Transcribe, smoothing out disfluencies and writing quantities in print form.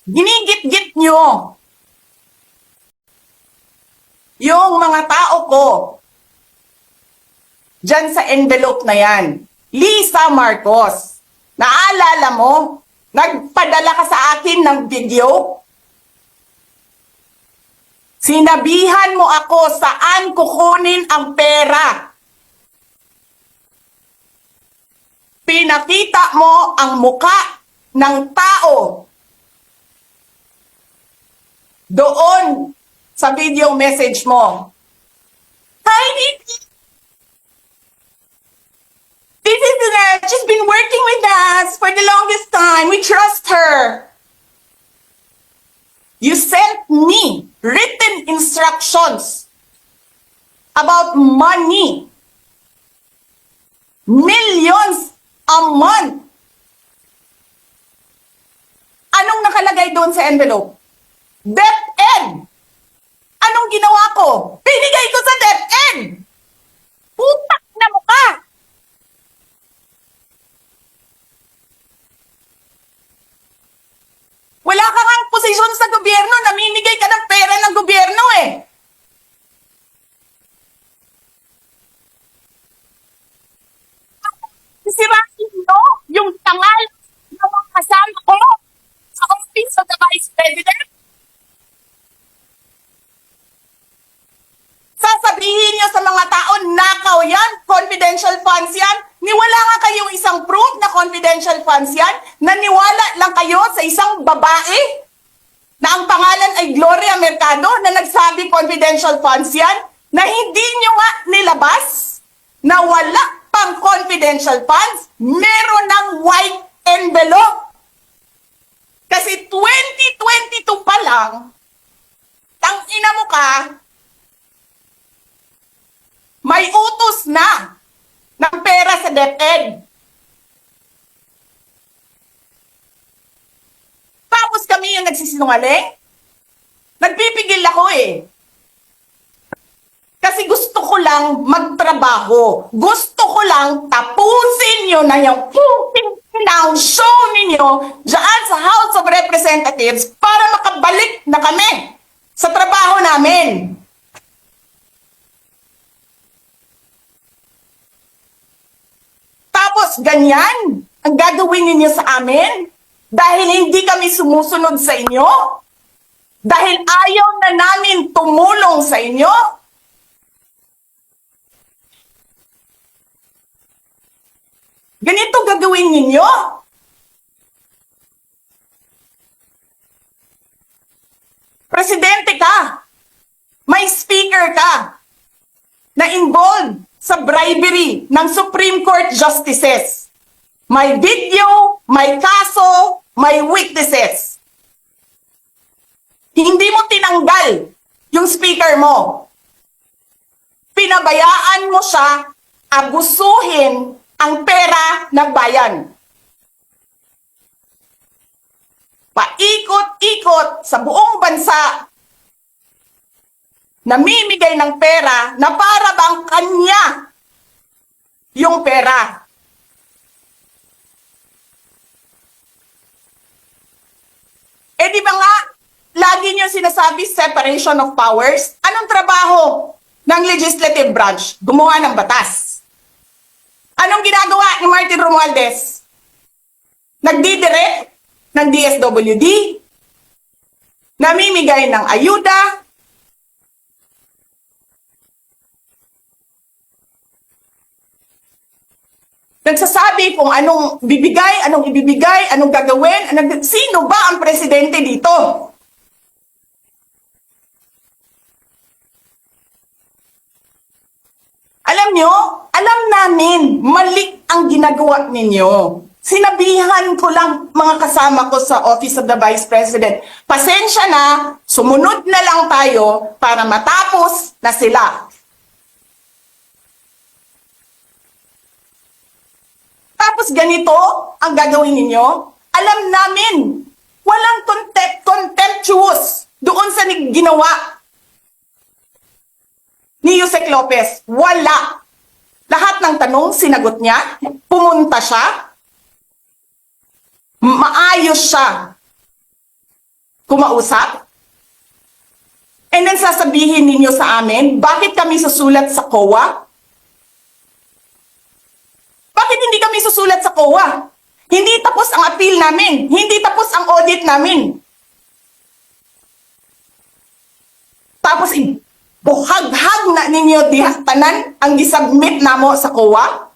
Ginigit-git nyo yung mga tao ko dyan sa envelope na yan. Lisa Marcos, naalala mo? Nagpadala ka sa akin ng video? Sinabihan mo ako saan kukunin ang pera. Pinakita mo ang muka ng tao doon sa video message mo. Hi, Nikki. This is she's been working with us for the longest time. We trust her. You sent me written instructions about money. Millions a month. Anong nakalagay doon sa envelope? DepEd. Anong ginawa ko? Binigay ko sa DepEd. Putak na mukha. Wala ka ngang posisyon sa gobyerno, namimigay ka ng pera ng gobyerno eh. Sisirain nyo yung tangal ng mga kasama ko sa Office of the Vice President. Sasabihin nyo sa mga tao, nakaw yan, confidential funds yan. Niwala nga kayong isang proof na confidential funds yan. Naniwala lang kayo sa isang babae na ang pangalan ay Gloria Mercado na nagsabi confidential funds yan, na hindi nyo nga nilabas, na wala pang confidential funds, meron ng white envelope. Kasi 2022 pa lang, tangina mo ka, may utos na ng pera sa DepEd. Tapos kami yung nagsisinungaling? Nagpipigil ako eh. Kasi gusto ko lang magtrabaho. Gusto ko lang tapusin nyo na yung puting show ninyo dyan sa House of Representatives para makabalik na kami sa trabaho namin. Tapos ganyan ang gagawin ninyo sa amin dahil hindi kami sumusunod sa inyo? Dahil ayaw na namin tumulong sa inyo? Ganito gagawin ninyo? Presidente ka, may speaker ka na involved sa bribery ng Supreme Court justices. May video, may kaso, may witnesses. Hindi mo tinanggal yung speaker mo. Pinabayaan mo siya abusuhin ang pera ng bayan. Paikot-ikot sa buong bansa, namimigay ng pera na para bang kanya yung pera. Eh di ba nga, lagi niyo sinasabi separation of powers? Anong trabaho ng legislative branch? Gumawa ng batas. Anong ginagawa ni Martin Romualdez? Nagdidirect ng DSWD, namimigay ng ayuda, nagsasabi kung anong bibigay, anong ibibigay, anong gagawin, sino ba ang presidente dito? Alam nyo, alam namin, mali ang ginagawa ninyo. Sinabihan ko lang mga kasama ko sa Office of the Vice President, pasensya na, sumunod na lang tayo para matapos na sila. Tapos ganito ang gagawin ninyo? Alam namin, walang contemptuous doon sa ginawa ni Yusek Lopez. Wala. Lahat ng tanong, sinagot niya. Pumunta siya. Maayos siya. kumausap? And then sasabihin ninyo sa amin, bakit kami susulat sa COA? Bakit hindi kami susulat sa COA? Hindi tapos ang appeal namin. Hindi tapos ang audit namin. Tapos buhaghag na ninyo tanan ang gisubmit namo sa COA?